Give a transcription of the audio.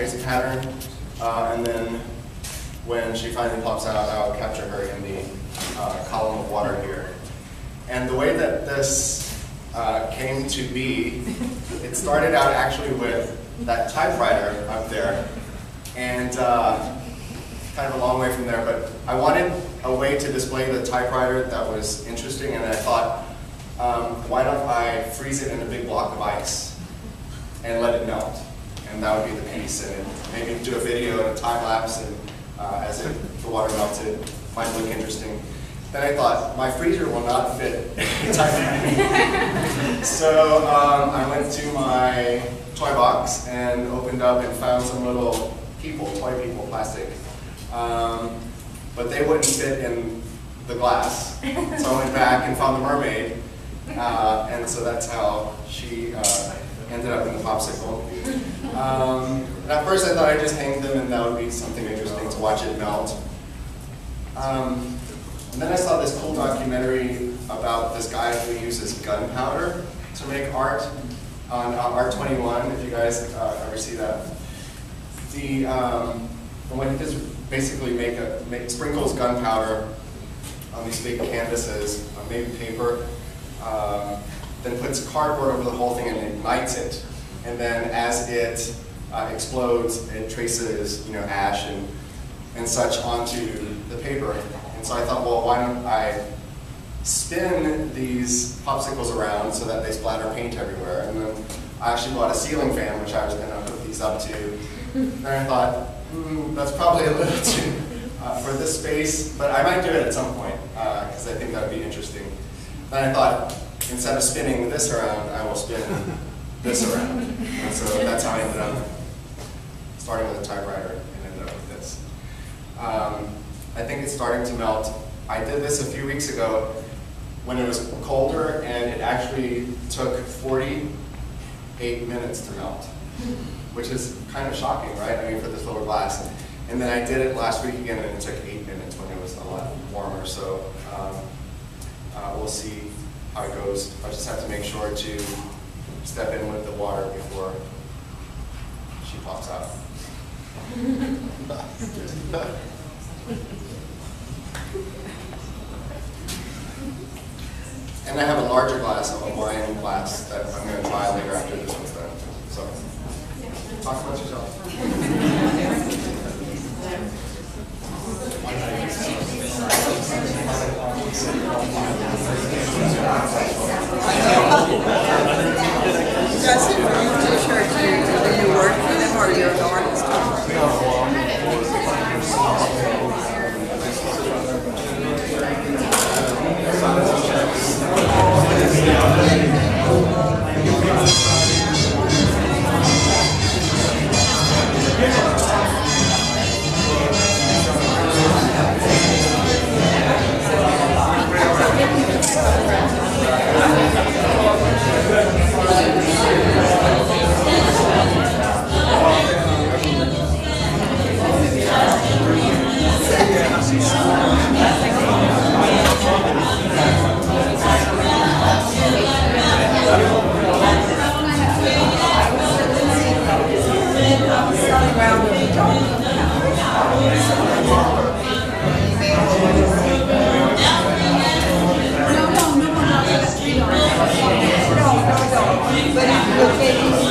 face pattern, and then when she finally pops out, I'll capture her in the column of water here. And the way that this came to be, it started out actually with that typewriter up there, and kind of a long way from there, but I wanted a way to display the typewriter that was interesting, and I thought, why don't I freeze it in a big block of ice and let it melt? And that would be the piece, and maybe do a video and a time lapse, and as the water melted, might look interesting. Then I thought, my freezer will not fit a typewriter. So I went to my toy box and opened up and found some little toy people, plastic. But they wouldn't fit in the glass. So I went back and found the mermaid, and so that's how she ended up in the popsicle. And at first I thought I'd just hang them and that would be something interesting to watch it melt. And then I saw this cool documentary about this guy who uses gunpowder to make art on Art 21, if you guys ever see that. When he just basically sprinkles gunpowder on these big canvases, maybe paper, then puts cardboard over the whole thing and ignites it. And then as it explodes, it traces ash and such onto the paper. And so I thought, well, why don't I spin these popsicles around so that they splatter paint everywhere? And then I actually bought a ceiling fan, which I was going to hook these up to. And I thought, that's probably a little too for this space, but I might do it at some point because I think that would be interesting. Then I thought, instead of spinning this around, I will spin this around. And so that's how I ended up starting with a typewriter and ended up with this. I think it's starting to melt. I did this a few weeks ago when it was colder, and it actually took 48 minutes to melt, which is kind of shocking, right? I mean, for this little glass. And then I did it last week again, and it took 8 minutes when it was a lot warmer. So we'll see how it goes. I just have to make sure to step in with the water before she pops out. And I have a larger glass, a wine glass, that I'm going to try later after this one's done. So, talk about yourself. Does it bring t-shirts? Do you work for them or you're an artist? But